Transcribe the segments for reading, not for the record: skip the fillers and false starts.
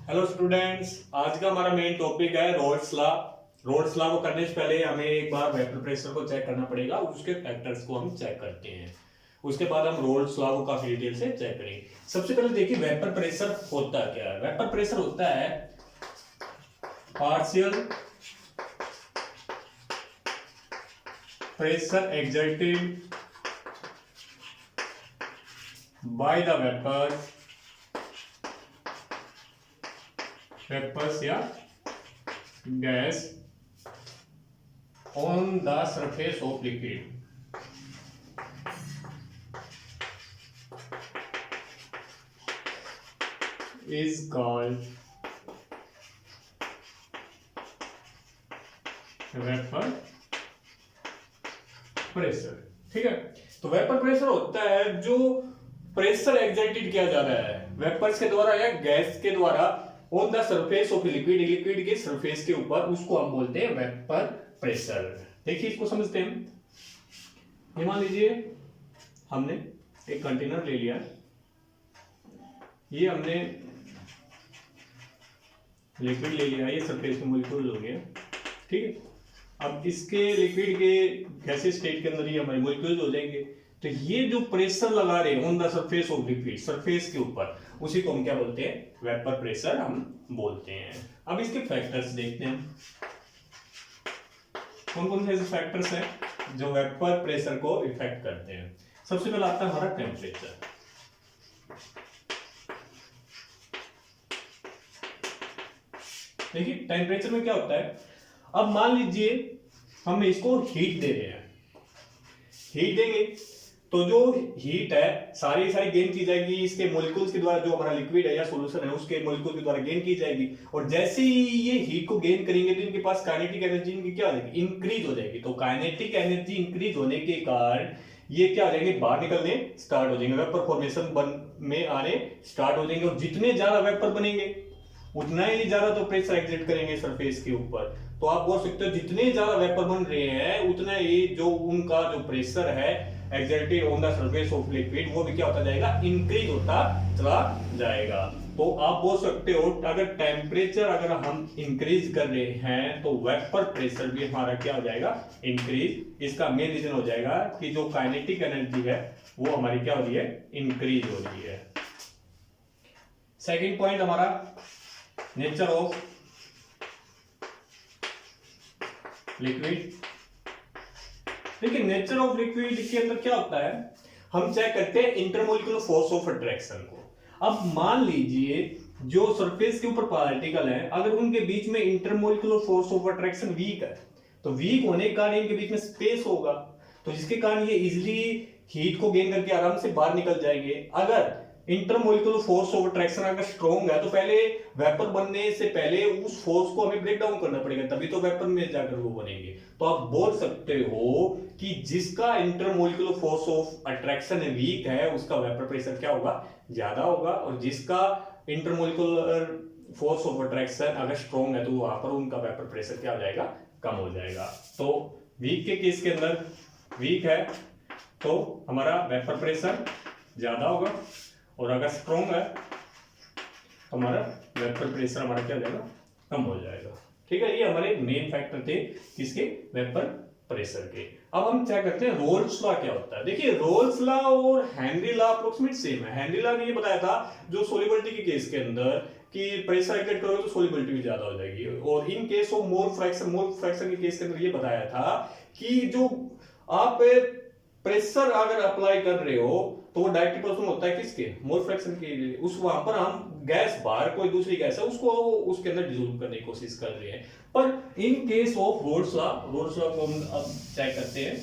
Hello students, आज का हमारा मेन टॉपिक है रोल्स लॉ। रोल्स लॉ को करने से पहले हमें एक बार वेपर प्रेशर को चेक करना पड़ेगा, उसके फैक्टर्स को हम चेक करते हैं। उसके बाद हम रोल्स लॉ को काफी डिटेल से चेक करेंगे। सबसे पहले देखिए वेपर प्रेशर होता क्या है। वेपर प्रेशर होता है partial pressure exerted by the vapours या gas on the surface of liquid is called vapour pressure. ठीक है, तो वेपर प्रेशर होता है जो प्रेशर एक्सर्टेड किया जा रहा है वेपर्स के द्वारा या गैस के द्वारा on the surface of liquid, liquid के सरफेस के ऊपर, उसको हम बोलते हैं वेपर प्रेशर। देखिए इसको समझते हैं। मान लीजिए हमने एक कंटेनर ले लिया, ये हमने लिक्विड ले लिया, ये सरफेस में मॉलिक्यूल हो गया। ठीक है, अब इसके लिक्विड के गैसीय स्टेट के अंदर ये हमारे मॉलिक्यूल्स हो जाएंगे। तो ये जो प्रेशर लगा रहे हैं on the surface of liquid, surface के ऊपर, उसी को हम क्या बोलते हैं? वेपर प्रेशर हम बोलते हैं। अब इसके फैक्टर्स देखते हैं, कौन कौन से ऐसे फैक्टर्स हैं जो वेपर प्रेशर को इफेक्ट करते हैं। सबसे पहला आता है हमारा टेम्परेचर। देखिए टेम्परेचर में क्या होता है, अब मान लीजिए हम इसको हीट दे रहे हैं, हीट देंगे तो जो हीट है सारी गेन की जाएगी इसके मॉलिक्यूल्स के द्वारा, जो हमारा लिक्विड है या सॉल्यूशन है उसके मॉलिक्यूल के द्वारा गेन की जाएगी। और जैसे ही ये हीट को गेन करेंगे तो इनके पास काइनेटिक एनर्जी इनकी क्या हो जाएगी? इंक्रीज हो जाएगी। तो काइनेटिक एनर्जी इंक्रीज होने के कारण ये क्या हो जाएंगे? बाहर निकलने स्टार्ट हो जाएंगे, वेपर फॉर्मेशन में आने स्टार्ट हो जाएंगे। और जितने ज्यादा वेपर बनेंगे उतना ही ज्यादा तो प्रेशर एक्सर्ट करेंगे सरफेस के ऊपर। तो आप बोल सकते हो जितने ज्यादा वेपर बन रहे हैं उतना ही जो उनका जो प्रेशर है exerted on the surface of liquid, वो भी क्या होता जाएगा? इंक्रीज होता चला जाएगा। तो आप बोल सकते हो अगर टेम्परेचर अगर हम इंक्रीज कर रहे हैं तो वेपर प्रेशर भी हमारा क्या हो जाएगा? इंक्रीज। इसका मेन रीजन हो जाएगा कि जो काइनेटिक एनर्जी है वो हमारी क्या हो रही है? इंक्रीज हो रही है। सेकेंड पॉइंट हमारा नेचर ऑफ लिक्विड। देखिए नेचर ऑफ लिक्विड के अंदर क्या होता है, हम चेक करते हैं इंटरमोलिकुलर फोर्स ऑफ अट्रैक्शन को। अब मान लीजिए जो सरफेस के ऊपर पार्टिकल है, अगर उनके बीच में intermolecular force of attraction weak है, तो वीक होने के कारण इनके बीच में स्पेस होगा, तो जिसके कारण ये इजिली हीट को गेन करके आराम से बाहर निकल जाएंगे। अगर इंटरमोलिकुलर फोर्स ऑफ अट्रैक्शन अगर स्ट्रॉन्ग है तो पहले वेपर बनने से पहले उस फोर्स को हमें ब्रेक डाउन करना पड़ेगा, तभी तो वेपर में जाकर वो बनेंगे। तो आप बोल सकते हो कि जिसका intermolecular force of attraction weak है उसका वेपर प्रेशर क्या होगा? ज्यादा होगा। और जिसका इंटरमोलिकुलर फोर्स ऑफ अट्रैक्शन अगर स्ट्रॉन्ग है तो वहां पर उनका वेपर प्रेशर क्या हो जाएगा? कम हो जाएगा। तो वीक के केस के अंदर, वीक है तो हमारा वेपर प्रेशर ज्यादा होगा, और अगर स्ट्रॉन्ग है तो हमारा वेपर प्रेशर हमारा क्या हो जाएगा? कम हो जाएगा। ठीक है, ये हमारे मेन फैक्टर थे किसके? वेपर प्रेशर के। अब हम क्या करते हैं, रोल्स लॉ क्या होता है। देखिए रोल्स लॉ और हेनरी लॉ अप्रोक्सीमेट सेम है। हेनरी लॉ ने ये बताया था जो सोलिबिलिटी के केस के अंदर कि प्रेशर एक्सर्ट करोगे तो सोलिबिलिटी भी ज्यादा हो जाएगी। और इन केस ऑफ मोल फ्रैक्शन के केस के अंदर ये बताया था कि जो आप प्रेशर अगर अप्लाई कर रहे हो तो वो डायरेक्ट प्रोपोर्शनल होता है किसके? मोल फ्रैक्शन के लिए। उस वहां पर हम गैस बाहर कोई दूसरी गैस है उसको उसके अंदर डिसॉल्व करने की कोशिश कर रहे हैं। पर इन केस ऑफ रोल्स लॉ को हम अब चेक करते हैं।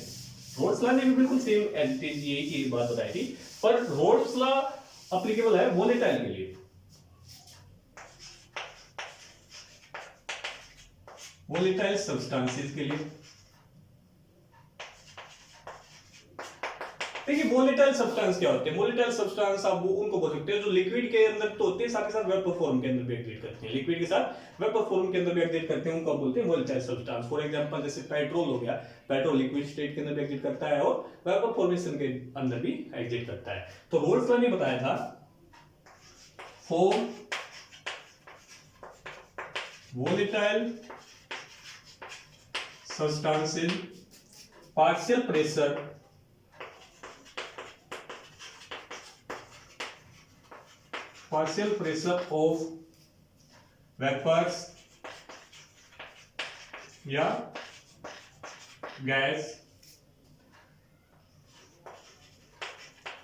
रोल्स लॉ ने भी बिल्कुल सेम एज इट इज यही बात बताई थी, पर रोल्स लॉ एप्लीकेबल है वोलेटाइल के लिए, वोलेटाइल सब्सटेंसेस के लिए। देखिए वोलेटाइल सब्सटेंस क्या होते हैं? वोलेटाइल सब्सटेंस आप वो उनको बोल सकते हैं जो लिक्विड के अंदर तो होते हैं, साथ ही साथ वेपर फॉर्म के अंदर भी एक्टिवेट करते हैं। लिक्विड के साथ वेपर फॉर्म के अंदर भी एक्टिवेट करते हैं, उनको बोलते हैं वोलेटाइल सब्सटेंस। फॉर एग्जांपल जैसे पेट्रोल हो गया, पेट्रोल लिक्विड स्टेट के अंदर भी एक्टिवेट करता है और वेपर फॉर्मेशन के अंदर भी एक्टिवेट करता है। तो रोल्स लॉ ने बताया था for volatile substances, partial pressure of vapors या gas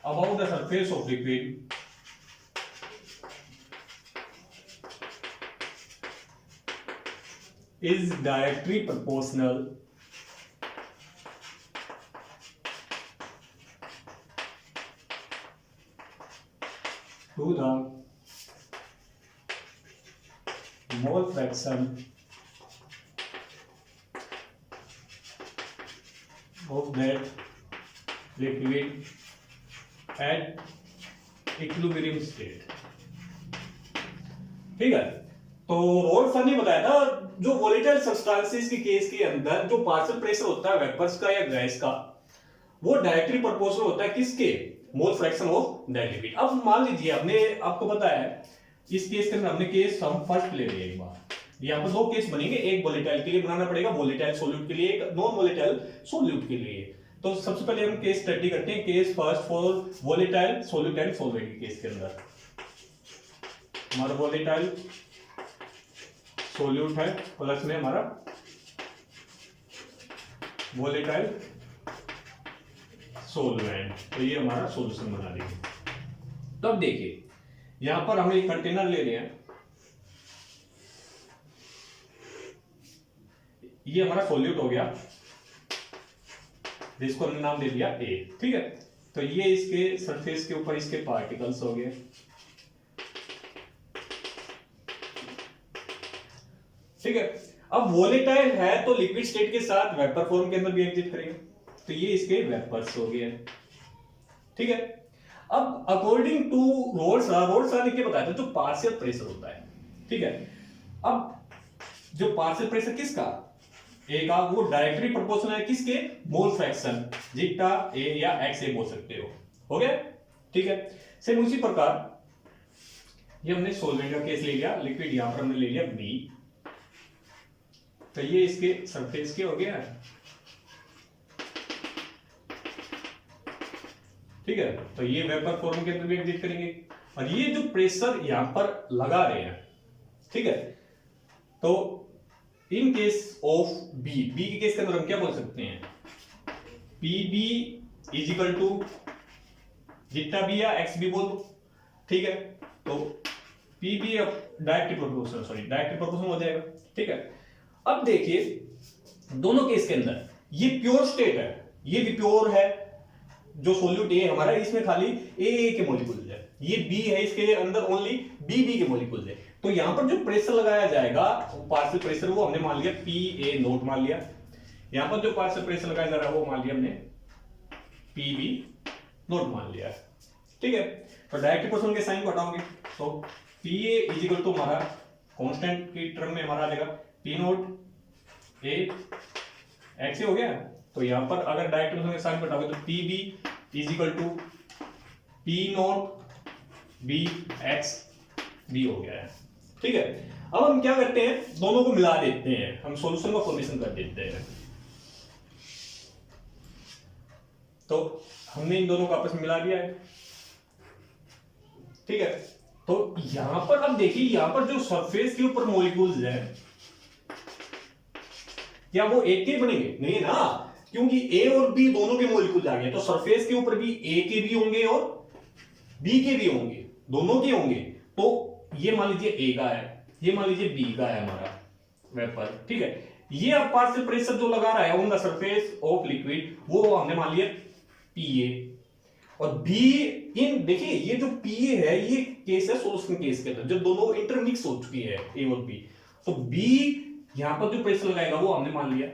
about the surface of liquid is directly proportional to the mole fraction of that liquid at equilibrium state। ठीक है, तो रॉल्फ ने बताया था जो वोलेटाइल सब्सटेंसेस के केस के अंदर जो पार्शियल प्रेशर होता है वेपर्स का या गैस का, वो डायरेक्टली प्रोपोर्शनल होता है किसके, मोल फ्रैक्शन ऑफ दैट लिक्विड। अब मान लीजिए हमने आपको बताया है इस केस के अंदर हमने केस हम फर्स्ट ले लिए एक बार, यहाँ पर दो केस बनेंगे, एक वोलेटाइल के लिए बनाना पड़ेगा, वोलेटाइल सॉल्यूट के लिए, एक नॉन वोलेटाइल सॉल्यूट के लिए। तो सबसे पहले हम केस स्टडी करते हैं, case first for volatile solute and solvent के केस के अंदर हमारा वोलेटाइल सॉल्यूट है प्लस में हमारा वोलेटाइल सॉल्वेंट, तो ये हमारा सॉल्यूशन बना देंगे। तो अब देखिए यहां पर हम एक कंटेनर ले रहे हैं, ये हमारा सॉल्यूट हो गया जिसको हमने नाम दे दिया ए। ठीक है, तो ये इसके सरफेस के ऊपर इसके पार्टिकल्स हो गए। ठीक है, अब वोलेटाइल है तो लिक्विड स्टेट के साथ वेपर फॉर्म के अंदर भी एग्जिट करेगा, तो ये इसके वेपर्स हो गए। ठीक है, अब अकॉर्डिंग टू रोल्स ने क्या बताया था जो पार्शियल प्रेशर होता है। ठीक है, अब जो पार्शियल प्रेशर किसका, ए का, वो डायरेक्टली प्रोपोर्शनल है किसके, मोल फ्रैक्शन जीटा ए या एक्स ए बोल सकते हो गया। ठीक है, सेम उसी प्रकार ये हमने सॉल्वेंट का केस ले लिया, लिक्विड यहां पर हमने ले लिया बी, तो ये इसके सरफेस के हो गया। ठीक है, तो ये वेपर फॉर्म के अंदर भी एग्जिट करेंगे, और ये जो प्रेशर यहां पर लगा रहे हैं, ठीक है, तो इन केस ऑफ बी के केस के अंदर हम क्या बोल सकते हैं, P B is equal to जितना बी या एक्स बी बोल दो। ठीक है, तो पी बी डायरेक्टली प्रोपोर्शनल हो जाएगा। ठीक है, अब देखिए दोनों केस के अंदर ये प्योर स्टेट है, ये भी प्योर है, जो सॉल्यूट ए हमारा इसमें खाली ए के मॉलिक्यूल्स है, ये बी है इसके अंदर ओनली बी के मॉलिक्यूल्स है। तो यहां पर जो प्रेशर लगाया जाएगा पार्शियल प्रेशर वो हमने मान लिया पी ए नोट मान लिया, यहां पर जो पार्शियल प्रेशर लगाया जा रहा है वो मान लिया हमने पी बी नोट मान लिया। ठीक है, तो डायरेक्ट प्रोपोर्शनल के साइन को हटाओगे तो P A is equal to हमारा कांस्टेंट की टर्म में हमारा आ जाएगा पी नोट ए एक्स हो गया। तो यहां पर अगर डायरेक्ट प्रोपोर्शनल के साइन को हटाओगे तो P B is equal to P note B X B हो गया है। ठीक है, अब हम क्या करते हैं, दोनों को मिला देते हैं, हम सॉल्यूशन का फॉर्मेशन कर देते हैं। तो हमने इन दोनों को आपस में मिला दिया है। ठीक है, तो यहां पर अब देखिए यहां पर जो सरफेस के ऊपर मॉलिक्यूल्स हैं क्या वो एक के बनेंगे, नहीं ना, क्योंकि ए और बी दोनों के मॉलिक्यूल्स आ गए, तो सरफेस के ऊपर भी ए के भी होंगे और बी के भी होंगे, दोनों के होंगे। तो ये मान लीजिए ए का है, ये मान लीजिए बी का है हमारा वेपर। ठीक है, ये अब पार्शियल प्रेशर जो लगा रहा है on the surface of liquid वो हमने मान लिया पीए, और बी इन देखिए ये जो पीए है ये केस है सॉल्यूशन केस के अंदर जब दोनों इंटरमिक्स हो चुकी है ए और बी, तो बी यहां पर जो प्रेशर लगाएगा वो हमने मान लिया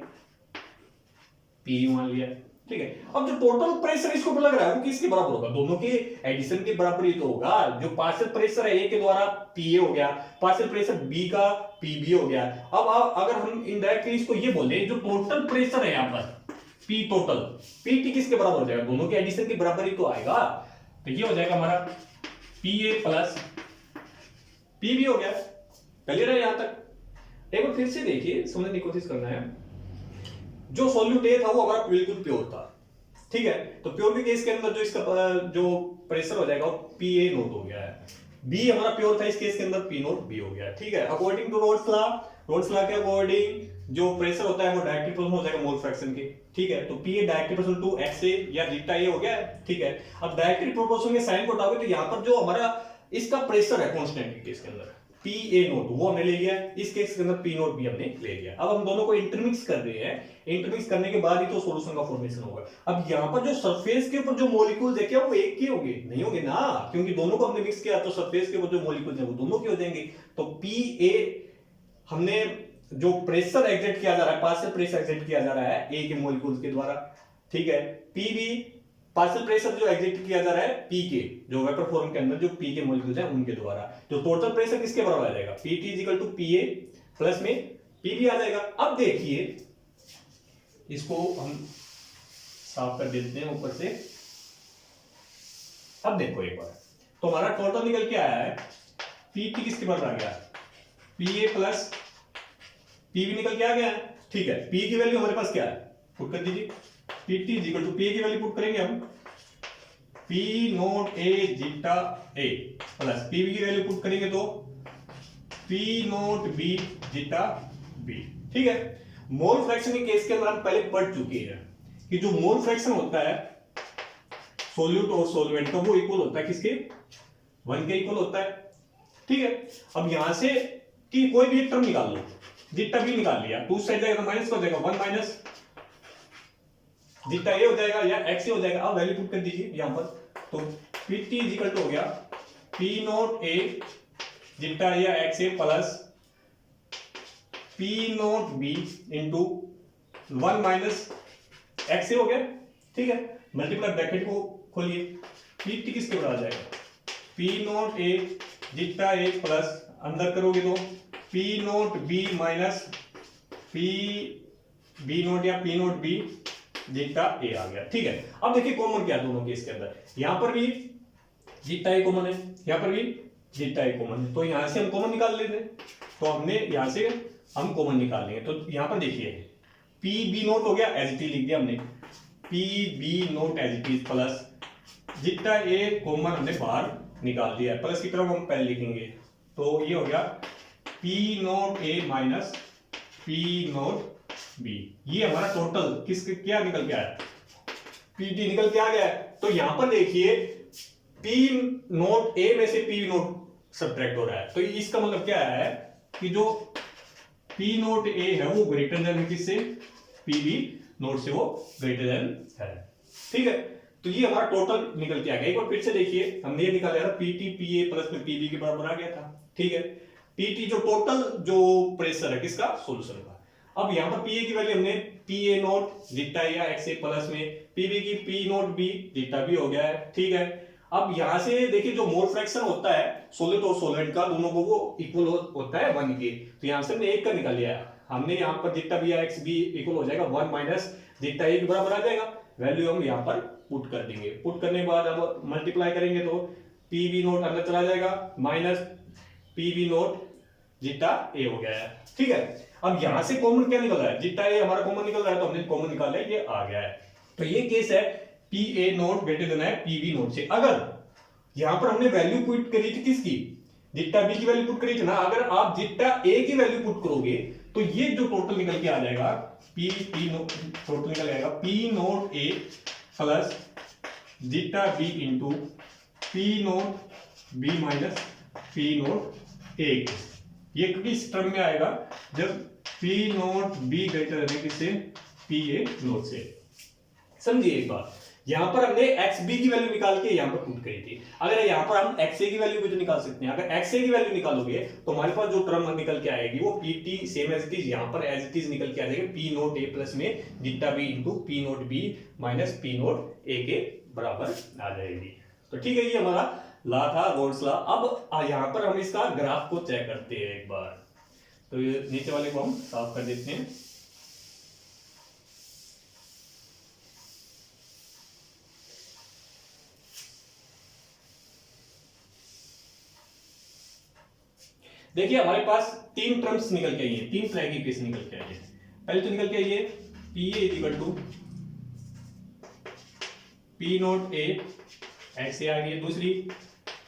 पी मान लिया। ठीक है, अब जो टोटल प्रेशर इसको लग रहा है वो किसके बराबर होगा, दोनों के एडिशन के बराबर ही तो होगा। जो पार्शियल प्रेशर है ए के द्वारा पीए हो गया, पार्शियल प्रेशर बी का पीबी हो गया। अब अगर हम इनडायरेक्टली इसको ये बोले जो टोटल प्रेशर है यहाँ पर पी टोटल, पी किसके बराबर हो जाएगा, दोनों के एडिशन के बराबर ही तो आएगा। तो ये हो जाएगा हमारा P A plus P B हो गया, क्लियर है यहां तक। एक बार फिर से देखिए, समझने की कोशिश करना है। जो सॉल्यूट ए था वो हमारा बिल्कुल प्योर था, ठीक है। तो प्योर के केस के अंदर जो इसका जो प्रेशर हो जाएगा वो पी ए नोट हो गया है। बी हमारा प्योर था, इस केस के अंदर पी नोट बी हो गया, ठीक है। अकॉर्डिंग टू रोल्स लॉ के अकॉर्डिंग जो प्रेशर होता है वो डायरेक्टली प्रोपोर्शनल हो जाएगा मोल फ्रैक्शन के, ठीक है। तो P A directly proportional to X A या जीटा ए हो गया, ठीक है। अब डायरेक्टली प्रोपोर्शनल के साइन को हटाओगे तो यहां पर जो हमारा इसका प्रेशर है कांस्टेंट के केस के अंदर पी ए नोट वो हमने ले लिया, इस केस के अंदर पी नोट भी हमने ले लिया। अब हम दोनों को इंटरमिक्स कर रहे हैं, इंटरमिक्स करने के बाद ही तो सॉल्यूशन का फॉर्मेशन होगा। अब यहां पर जो सरफेस के ऊपर जो मॉलिक्यूल्स है क्या वो एक ही होंगे? नहीं होंगे ना, क्योंकि दोनों को हमने मिक्स किया तो सरफेस के ऊपर जो मॉलिक्यूल्स है वो दोनों के हो जाएंगे। तो पी ए हमने जो प्रेशर एग्जर्ट किया जा रहा है, पार्शियल प्रेशर एग्जर्ट किया जा रहा है ए के मॉलिक्यूल्स के द्वारा, ठीक है। पी बी पार्शियल प्रेशर जो एग्जर्ट किया जा रहा है पी के जो वेपर फॉर्म के अंदर जो पी के मॉलिक्यूल्स हैं उनके द्वारा। तो टोटल प्रेशर किसके बराबर आ जाएगा? P T equal to P A plus में पी बी आ जाएगा। अब देखिए इसको हम साफ कर देते हैं ऊपर से। अब देखो एक बार, तो हमारा टोटल निकल के आया है पी टी किसके बराबर आ गया? P A plus P B निकल के आ गया है, ठीक है। पी की वैल्यू हमारे पास क्या है, पुट कर दीजिए। P T equal to P की वैल्यू पुट करेंगे हम P note A zeta A plus P B की वैल्यू पुट करेंगे तो P note B zeta B, ठीक है। मोल फ्रैक्शन के केस के अंदर हम पहले पढ़ चुके हैं कि जो मोल फ्रैक्शन होता है सोल्यूट और सोलवेंट का वो इक्वल होता है किसके? 1 के इक्वल होता है, ठीक है। अब यहां से कि कोई भी एक टर्म निकाल लो, जीटा बी निकाल लिया तो उस साइड जाएगा तो माइनस हो जाएगा 1 माइनस जीटा ए हो जाएगा या एक्स ए हो जाएगा। अब वैल्यू पुट कर दीजिए यहां पर, तो पी टी इक्वल टू हो गया पी नोट ए जीटा या X A plus P note B into 1 minus X A हो गया, ठीक है। मल्टीप्लाई ब्रैकेट को खोलिए, पी टी किसके बराबर आ जाएगा? P note A zeta A plus अंदर करोगे तो P note B minus P B naught या P note B zeta A आ गया, ठीक है। अब देखिए कॉमन क्या है दोनों केस के अंदर, यहां पर भी जीटा ए कॉमन है, यहां पर भी जीटा ए कॉमन है, तो यहां से हम कॉमन निकाल लेते हैं। तो हमने यहां से हम कॉमन निकाल लेंगे, तो यहां पर देखिए पी बी नोट हो गया, एज इट इज लिख दिया हमने, P B naught as it is plus zeta A common हमने बाहर निकाल दिया है, प्लस की तरफ हम पहले लिखेंगे तो ये हो गया P note A minus P note B. ये हमारा टोटल किस क्या निकल के आया? पी टी निकल के आ गया है। तो यहां पर देखिए पी नोट ए में से पी नोट सब्ट्रैक्ट हो रहा है, तो इसका मतलब क्या है कि जो पी नोट ए है वो ग्रेटर देन किससे? पी बी नोट से वो ग्रेटर देन है, ठीक है। तो ये हमारा टोटल निकल के आ गया। एक बार फिर से देखिए, हमने ये निकाला था P T P A plus में पी बी के बराबर आ गया था, ठीक है। पी टी जो टोटल जो प्रेशर है किसका? सॉल्यूशन का। अब यहां पर पी ए की वैल्यू हमने पी ए नोट जीटा या एक्स ए प्लस में पी बी की P note B zeta B हो गया है, ठीक है। अब यहां से देखिए जो मोल फ्रैक्शन होता है सोलिड और सॉल्वेंट का दोनों को वो इक्वल होता है 1 के, तो यहां से हमने 1 का निकाल लिया। हमने यहां पर जीटा बी या एक्स बी इक्वल हो जाएगा 1 माइनस जीटा ए के बराबर आ जाएगा। वैल्यू हम यहां पर पुट कर देंगे, पुट करने के बाद अब मल्टीप्लाई करेंगे तो पी बी नोट अंदर चला जाएगा minus P B nought zeta A हो गया है, ठीक है। अब यहां से कॉमन क्या निकल रहा है? जीटा ए हमारा कॉमन निकल रहा है, तो हमने कॉमन निकाला है, ये आ गया है। तो ये केस है P A note greater than है पी बी नोट से। अगर यहां पर हमने वैल्यू पुट करी थी किसकी? जीटा बी की वैल्यू पुट करी थी ना, अगर आप जीटा ए की वैल्यू पुट करोगे तो ये जो टोटल निकल के आ जाएगा पी टी नोट टोटल निकल आएगा P note A plus zeta B into P note B minus P note A. ये किस टर्म में आएगा? जब P note B greater than किससे? पी ए नोट से। समझिए एक बात, यहां पर हमने एक्स बी की वैल्यू निकाल के यहां पर पुट करी थी। अगर यहां पर हम एक्स ए की वैल्यू भी तो निकाल सकते हैं। अगर एक्स ए की वैल्यू निकालोगे तो हमारे पास जो टर्म निकल के आएगी वो P T same as it is यहां पर एज इट इज निकल के आ जाएगा पी नोट ए प्लस में zeta B into P note B minus P note A के बराबर आ जाएगी। तो ठीक है, ये हमारा ला था रोल्स ला। अब यहां पर हम इसका ग्राफ को चेक करते हैं एक बार, तो ये नीचे वाले को हम साफ कर देते हैं। देखिए हमारे पास तीन टर्म्स निकल के आई है, तीन तरह की इक्वेशन निकल के आई है। पहले तो निकल के आई है P A equal to P note A X A आ गई है। दूसरी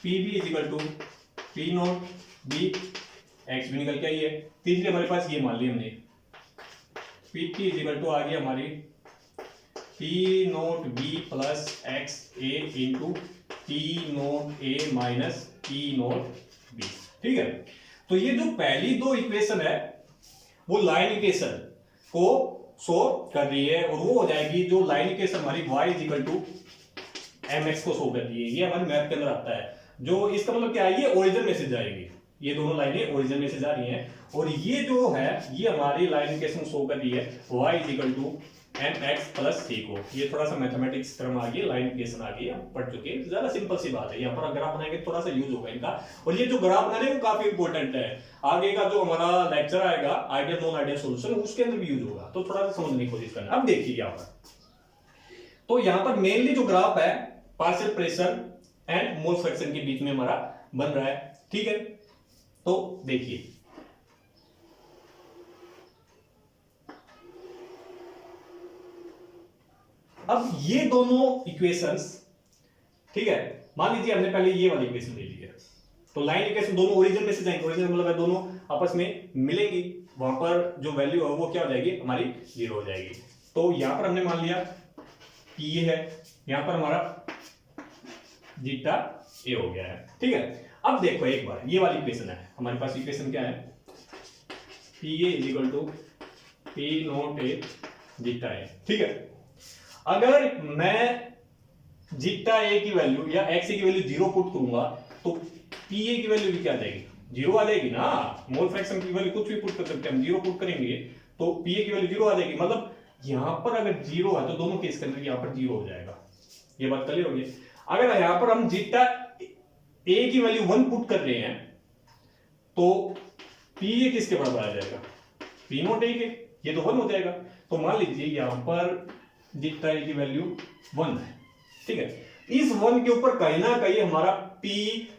P B equal to P note B X भी निकल के आई है। तीसरी हमारे पास ये मान ली हमने पी टी इक्वल टू आ गई हमारी P note B plus X A into P note A minus P note B. ठीक है, तो ये जो पहली दो इक्वेशन है वो लाइन इक्वेशन को शो कर रही है, और वो हो जाएगी जो लाइन इक्वेशन हमारी y equal to M X को शो कर रही है। ये हमारे मैथ के अंदर आता है। जो इसका मतलब क्या है, ये ओरिजिन में से जाएगी, ये दोनों लाइनें ओरिजिन में से जा रही हैं, और ये जो है ये हमारी लाइन इक्वेशन शो कर रही है y equal to M X plus C को। ये थोड़ा सा मैथमेटिक्स टर्म आ गई, लाइन इक्वेशन आ गई, हम पढ़ चुके हैं, ज्यादा सिंपल सी बात है। यहाँ पर ग्राफ बनाएंगे थोड़ा सा यूज होगा इनका, और ये जो ग्राफ बना रहे हैं वो काफी इंपॉर्टेंट है। आगे का जो हमारा लेक्चर आएगा आइडियल नॉन आइडियल सॉल्यूशन, उसके अंदर भी यूज होगा, तो थोड़ा सा समझने की कोशिश करना। अब देखिए यहाँ पर, तो यहाँ पर मेनली जो ग्राफ है partial pressure and mole fraction के बीच में हमारा बन रहा है। ठीक है, तो देखिए अब ये दोनों इक्वेशंस, ठीक है, मान लीजिए हमने पहले ये वाली इक्वेशन ले ली है, तो लाइन इक्वेशन दोनों ओरिजिन में से जाएंगे, ओरिजिन मतलब है दोनों आपस में मिलेंगी, वहां पर जो वैल्यू है वो क्या हो जाएगी, हमारी जीरो हो जाएगी। तो यहां पर हमने मान लिया कि ये है, यहां पर हमारा जीटा ए हो गया है। ठीक है, अब देखो एक बार ये वाली इक्वेशन है, हमारे पास इक्वेशन क्या है, P A equal to P note A zeta A. ठीक है, अगर मैं जीटा ए की वैल्यू या एक्स ए की वैल्यू जीरो पुट करूंगा तो पी ए की वैल्यू भी क्या आ जाएगी, जीरो आ जाएगी ना। मोल फ्रैक्शन की वैल्यू कुछ भी पुट कर सकते हैं हम, जीरो पुट करेंगे तो पी ए की वैल्यू जीरो आ जाएगी। मतलब यहां पर अगर जीरो है तो दोनों केस के अंदर यहां पर जीरो हो जाएगा। ये बात क्लियर होगी। अगर यहां पर हम जीटा ए की वैल्यू 1 पुट कर रहे हैं तो पी ए किसके बराबर आ जाएगा, पी नोट ए के, ये तो 1 हो जाएगा। तो मान लीजिए यहां पर जीटा ए की वैल्यू 1 है। ठीक है, इस 1 के ऊपर कहीं ना कहीं हमारा पी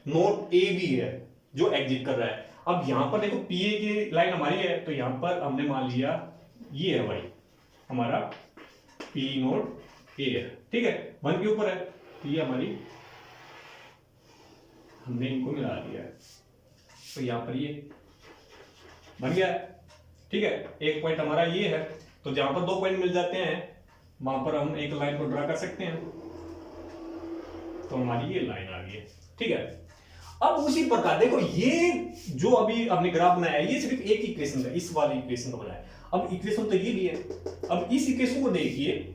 नोट ए भी है जो एग्जिट कर रहा है। अब यहां पर देखो पी ए की लाइन हमारी है, तो यहां पर हमने मान लिया ये है भाई हमारा पी नोट ए है। ठीक है, 1 के ऊपर है, तो ये हमारी, हमने इनको मिला दिया है, तो यहां पर ये बन गया। ठीक है, एक पॉइंट हमारा ये है, तो जहां पर 2 पॉइंट मिल जाते हैं वहां पर हम एक लाइन को ड्रा कर सकते हैं, तो हमारी ये लाइन आ गई है। ठीक है, अब उसी प्रकार देखो ये जो अभी हमने ग्राफ बनाया है ये सिर्फ एक इक्वेशन का, इस वाली इक्वेशन का बनाया है। अब इक्वेशन तो ये भी है, अब इस इक्वेशन को देखिए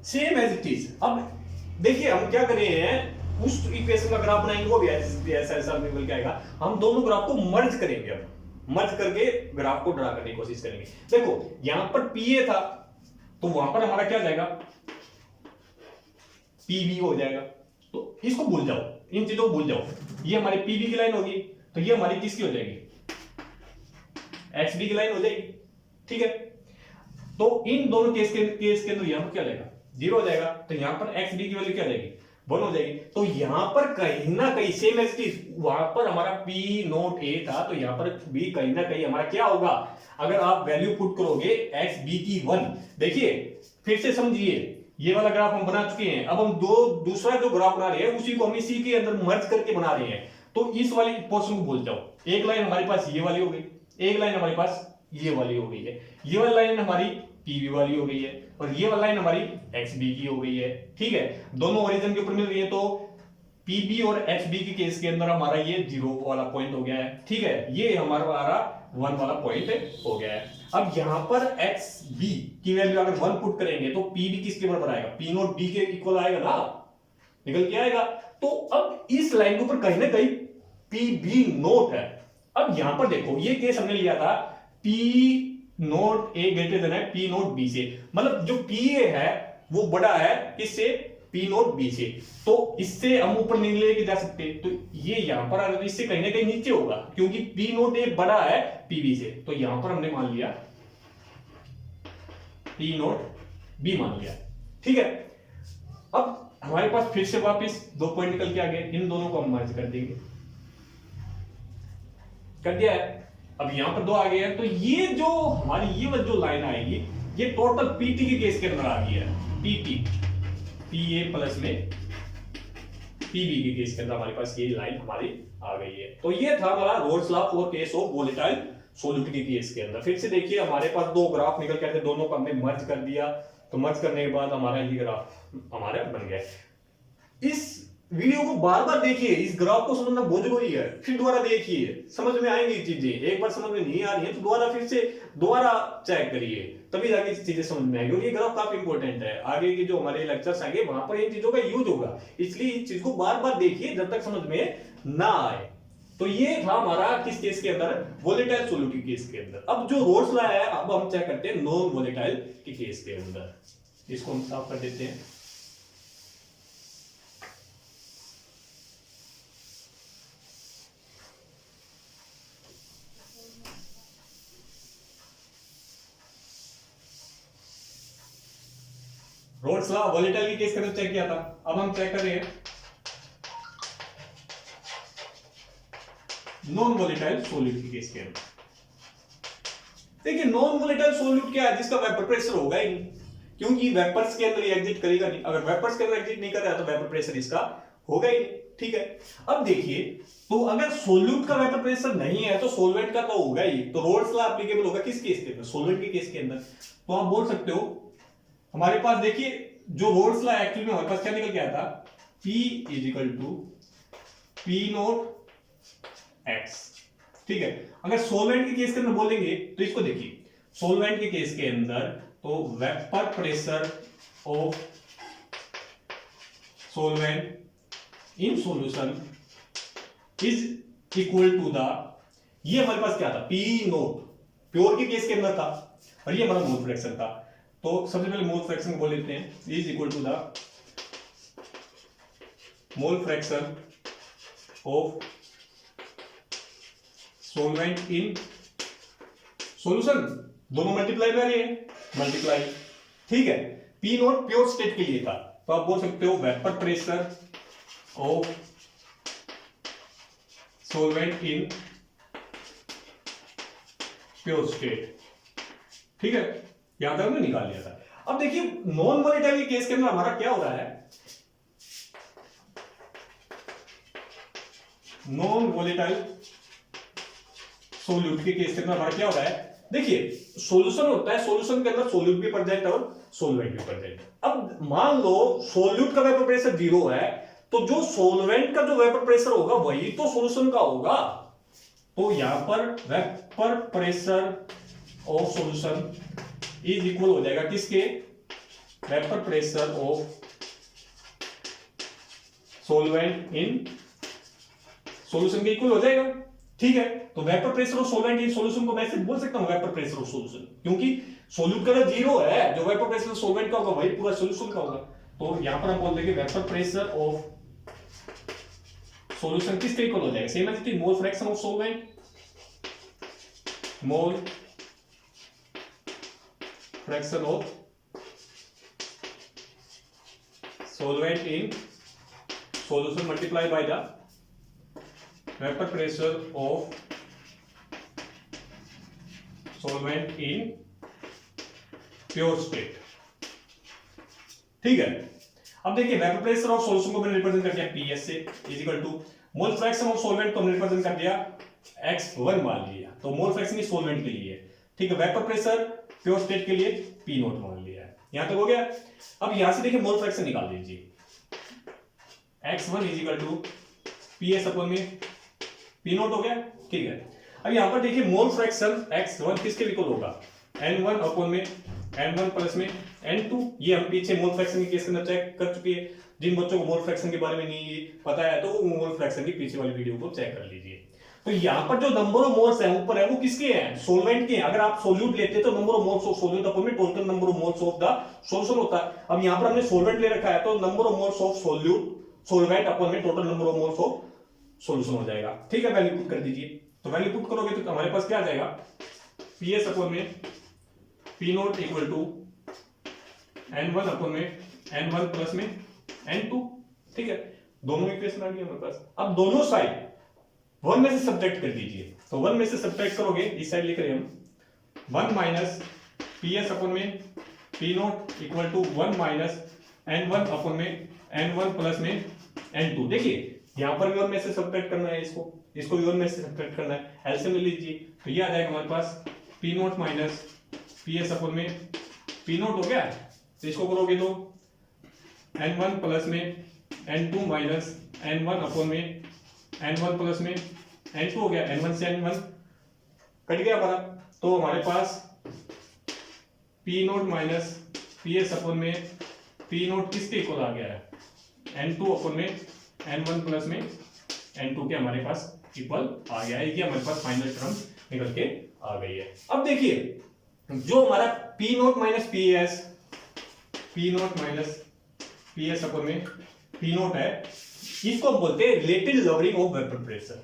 सेम एज इट इज। अब देखिए हम क्या कर रहे हैं, उस इक्वेशन का ग्राफ बनाएंगे वो भी ऐसा ऐसा निकल के आएगा, हम दोनों ग्राफ को मर्ज करेंगे। अब मर्ज करके ग्राफ को ड्रा करने की कोशिश करेंगे। देखो यहां पर पी ए था तो वहां पर हमारा क्या जाएगा, पीबी हो जाएगा। तो इसको भूल जाओ, इन चीजों को भूल जाओ, ये हमारी पीबी की लाइन होगी, तो ये हमारी किसकी हो जाएगी, एक्सबी की लाइन हो जाएगी। ठीक है, तो इन दोनों केस के अंदर यहां पर क्या जाएगा, जीरो हो जाएगा, तो यहां पर एक्सबी की वैल्यू क्या जाएगी, 1 हो जाएगी। तो यहां पर कहीं ना कहीं सेम एज इट इज, वहां पर हमारा पी नोट ए था तो यहां पर भी कहीं ना कहीं हमारा क्या होगा, अगर आप वैल्यू पुट करोगे एक्स बी की 1। देखिए फिर से समझिए, ये वाला ग्राफ हम बना चुके हैं, अब हम दूसरा जो ग्राफ बना रहे हैं उसी को हम इसी के अंदर मर्ज करके बना रहे हैं। तो इस वाली पोर्शन को भूल जाओ, एक लाइन हमारे पास ये वाली हो गई, एक लाइन हमारे पास ये वाली हो गई है, ये वाली लाइन हमारी पीबी वाली हो गई है, और ये वाली लाइन हमारी एक्सबी की हो गई है। ठीक है, दोनों ओरिजिन के ऊपर मिल रही है, तो पीबी और एक्सबी के केस के अंदर हमारा ये 0 वाला पॉइंट हो गया है। ठीक है, ये हमारा 1 वाला पॉइंट हो गया है। अब यहां पर एक्स बी की वैल्यू अगर 1 पुट करेंगे तो पी बी किसके बराबर आएगा, पी नोट बी के इक्वल आएगा ना, निकल के आएगा। तो अब इस लाइन के ऊपर कहीं ना कहीं पी बी नोट है। अब यहां पर देखो ये केस हमने लिया था पी नोट ए ग्रेटर देन है पी नोट बी से, मतलब जो पी ए है वो बड़ा है किससे, पी नोट बी से, तो इससे हम ऊपर नहीं लेके जा सकते, तो ये यहां पर अगर इससे कहीं ना कहीं नीचे होगा क्योंकि पी नोट ए बड़ा है पीबी से, तो यहां पर हमने मान लिया पी नोट बी मान लिया। ठीक है, अब हमारे पास फिर से वापस 2 पॉइंट निकल के आ गए, इन दोनों को हम मर्ज कर देंगे। कर दिया है। अब यहां पर 2 आ गए हैं, तो ये जो हमारी ये वाली जो लाइन आएगी ये टोटल पीटी के केस के अंदर आ गई है। पीटी पीए प्लस में पीबी के केस के अंदर हमारे पास ये लाइन हमारी आ गई है। तो ये था हमारा roles law for case of volatile solute के केस के अंदर। फिर से देखिए हमारे पास 2 ग्राफ निकल के आते, दोनों को हमने मर्ज कर दिया, तो मर्ज करने के बाद हमारा ये ग्राफ हमारा बन गया। इस वीडियो को बार बार देखिए, इस ग्राफ को समझना बहुत जरूरी है, फिर दोबारा देखिए, समझ में आएंगी चीजें। एक बार समझ में नहीं आ रही है तो दोबारा फिर से दोबारा चेक करिए, तभी जाके चीजें समझ में आएगी। और ये ग्राफ काफी इंपॉर्टेंट है, आगे के जो हमारे लेक्चर्स आएंगे वहां पर इन चीजों का यूज होगा, इसलिए इस चीज को बार बार देखिए जब तक समझ में ना आए। तो ये था हमारा किस केस के अंदर, वोलेटाइल सॉल्यूट के केस के अंदर। अब जो रोल्स लॉ है अब हम चेक करते हैं नॉन वोलेटाइल के केस के अंदर। इसको हम साफ कर देते हैं। रोल्स लॉ वोलेटाइल के केस के अंदर चेक किया था, अब हम चेक कर रहे हैं नॉन वोलेटाइल सॉल्यूट के केस के अंदर। देखिए नॉन वोलेटाइल सॉल्यूट क्या है, जिसका वेपर प्रेशर होगा ही नहीं, क्योंकि वेपर्स के अंदर ये एग्जिट करेगा नहीं। अगर वेपर्स के अंदर एग्जिट नहीं कर रहा तो वेपर प्रेशर इसका होगा ही नहीं। ठीक है, अब देखिए तो अगर सॉल्यूट का वेपर प्रेशर नहीं है तो सॉल्वेंट का तो होगा ही। तो रोल्स लॉ एप्लीकेबल होगा किस केस के अंदर, सॉल्वेंट के केस के अंदर। तो आप बोल सकते हो हमारे पास देखिए जो रोल्स लॉ एक्चुअली में हमारे पास क्या निकल के आया था, P is equal to P naught X। ठीक है, अगर सॉल्वेंट के केस के अंदर बोलेंगे तो इसको देखिए, सॉल्वेंट के केस के अंदर तो vapour pressure of solvent in solution is equal to the, ये हमारे पास क्या था, P नॉट प्योर के केस के अंदर था, और ये हमारा मोल फ्रैक्शन था। तो सबसे पहले मोल फ्रैक्शन बोल लेते हैं, is equal to the mole fraction of solvent in solution, दोनों मल्टीप्लाई कर रहे हैं, मल्टीप्लाई। ठीक है, पी नॉट प्योर स्टेट के लिए था, तो आप बोल सकते हो vapour pressure of solvent in pure state. ठीक है, यहां तक हमने निकाल लिया था। अब देखिए नॉन वोलेटाइल के केस के अंदर हमारा क्या हो रहा है, नॉन वोलेटाइल सॉल्यूट के केस के अंदर हमारा क्या हो रहा है, देखिए सॉल्यूशन होता है, सॉल्यूशन के अंदर सॉल्यूट भी प्रेजेंट और सॉल्वेंट भी प्रेजेंट। अब मान लो सॉल्यूट का वेपर प्रेशर 0 है, तो जो सॉल्वेंट का जो वेपर प्रेशर होगा वही तो सॉल्यूशन का होगा। तो यहां पर vapour pressure of solution is equal हो जाएगा किसके, vapour pressure of solvent in solution के इक्वल हो जाएगा। ठीक है, तो vapour pressure of solvent in solution को मैं सिर्फ बोल सकता हूं वेपर प्रेशर ऑफ सॉल्यूशन, क्योंकि सॉल्यूट का 0 है, जो वेपर प्रेशर सॉल्वेंट का होगा वही पूरा सॉल्यूशन का होगा। तो यहां पर हम बोल देंगे वेपर प्रेशर ऑफ सॉल्यूशन किसके इक्वल हो जाएगा, same as it is mole fraction of solvent, mole fraction of solvent in solution multiplied by the vapor pressure of solvent in pure state। ठीक है, अब देखिए वेपर प्रेशर ऑफ सॉल्यूशन को मैंने रिप्रेजेंट कर दिया PS से, is equal to mole fraction of solvent को हमने रिप्रेजेंट कर दिया X1 मान लिया, तो मोल फ्रैक्शन इज सॉल्वेंट के लिए। ठीक है, वेपर प्रेशर प्योर स्टेट के लिए P नॉट मान लिया है, यहां तक हो गया। अब यहां से देखिए मोल फ्रैक्शन निकाल दीजिए, X1 is equal to PS upon में P नॉट हो गया। ठीक है, अब यहां पर देखिए मोल फ्रैक्शन X1 किसके इक्वल होगा, N1 अपॉन में N1 प्लस में N2। ये हम पीछे मोल फ्रैक्शन के केस के अंदर चेक कर चुके हैं। जिन बच्चों को मोल फ्रैक्शन के बारे में नहीं पता है तो वो मोल फ्रैक्शन की पीछे वाली वीडियो को चेक कर लीजिए। तो यहाँ पर जो नंबर ऑफ मोल्स है ऊपर है वो किसके हैं, सॉल्वेंट के हैं। अगर आप सोल्यूट लेते तो number of moles of solvent upon में total number of moles of the solution होता है। अब यहाँ पर हमने सॉल्वेंट ले रखा है तो number of moles of solute solvent upon में total number of moles of solution हो जाएगा। ठीक है, वैल्यू पुट कर दीजिए। तो वैल्यू पुट करोगे तो हमारे पास क्या आ जाएगा, PS अपॉन में P naught equal to N1 upon में N1 प्लस में N2। ठीक है, दोनों इक्वेशन आ गई हमारे पास। अब दोनों साइड 1 में से सब्ट्रैक्ट कर दीजिए, तो 1 में से सब्ट्रैक्ट करोगे, इस साइड लिख रहे हैं हम 1 माइनस पी एस अपन में P naught equal to 1 minus n1 upon में n1 प्लस में n2। देखिए यहां पर भी 1 में से सब्ट्रैक्ट करना है, इसको भी 1 में से सब्ट्रैक्ट करना है, एलसीएम ले लीजिए, तो ये आ जाएगा हमारे पास P naught minus P S upon में पी नोट हो गया, तो इसको करोगे तो n1 प्लस में n2 माइनस n1 अपन में n1 प्लस में n2 हो गया, n1 से n1 कट गया हमारा, तो हमारे पास P naught minus P S upon में पी नोट किसके इक्वल आ गया है, n2 अपन में n1 प्लस में n2 के हमारे पास इक्वल आ गया है, ये हमारे पास फाइनल टर्म निकल के आ गई है। अब देखिए जो हमारा P naught minus P S upon में पी नोट है, इसको हम बोलते हैं relative lowering of vapour pressure,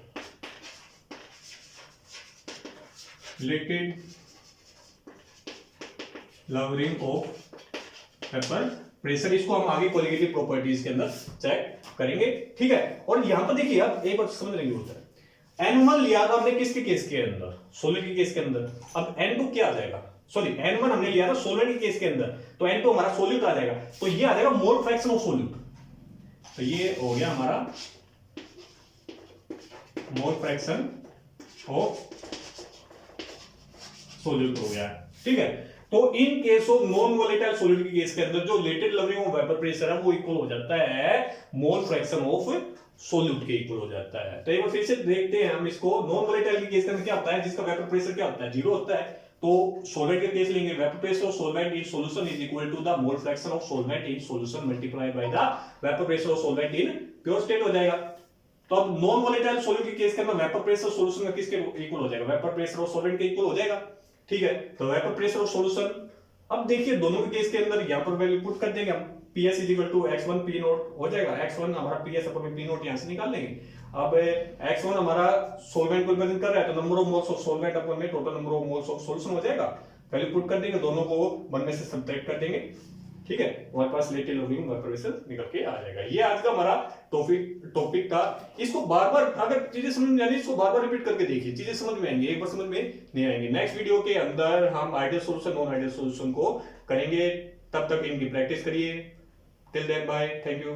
related lowering of vapour pressure, इसको हम आगे क्वालिटेटिव प्रॉपर्टीज के अंदर चेक करेंगे, ठीक है। और यहां पर देखिए आप एक बात समझ रही होता है, n1 लिया था हमने किसके केस के अंदर, सॉलिड के केस के अंदर, अब n2 क्या आ जाएगा, सॉरी n1 हमने लिया था सॉलिड के केस के अंदर, तो n2 हमारा सॉल्यूट आ जाएगा, तो ये आ जाएगा मोल फ्रैक्शन ऑफ सॉल्यूट, तो ये हो गया हमारा मोल फ्रैक्शन ऑफ सॉल्यूट हो गया, ठीक है। तो in case of non volatile solid के केस के अंदर जो related lowering of vapour pressure है वो इक्वल हो जाता है मोल फ्रैक्शन ऑफ सॉल्यूट के इक्वल हो जाता है। तो एक बार फिर से देखते हैं हम इसको, नॉन वोलेटाइल के केस के अंदर क्या होता है, जिसका वेपर प्रेशर क्या होता है, 0 होता है, तो सॉलिड के केस लेंगे vapour pressure of solvent in solution is equal to the mole fraction of solvent in solution multiplied by the vapour pressure of solvent in pure state हो जाएगा। तो अब नॉन वोलेटाइल सॉल्यूट के case के अंदर vapour pressure solution का किसके इक्वल हो जाएगा, वेपर प्रेशर ऑफ सॉल्वेंट के इक्वल हो जाएगा, ठीक है। तो वेपर प्रेशर ऑफ सॉल्यूशन, अब देखिए दोनों के केस के अंदर यहां पर वैल्यू पुट कर देंगे हम, PS is equal to x1 p naught हो जाएगा, x1 हमारा PS अपन p नोट यहां से निकाल लेंगे। अब x1 हमारा सॉल्वेंट को रिप्रेजेंट कर रहा है, तो number of moles of solvent upon में total number of moles of solution हो जाएगा, वैल्यू पुट कर देंगे, दोनों को 1 में से सब्ट्रैक्ट कर देंगे, ठीक है, हमारे पास रिलेटिव लवरिंग वेपर प्रेशर निकल के आ जाएगा। ये आज का हमारा टॉपिक था, इसको बार-बार अगर चीजें समझ में आनी, इसको बार-बार रिपीट करके देखिए, चीजें समझ में आएंगी, एक बार समझ में नहीं आएंगी। नेक्स्ट वीडियो के अंदर हम ideal solution non ideal solution को करेंगे, तब तक इनकी प्रैक्टिस करिए। Till then bye, thank you.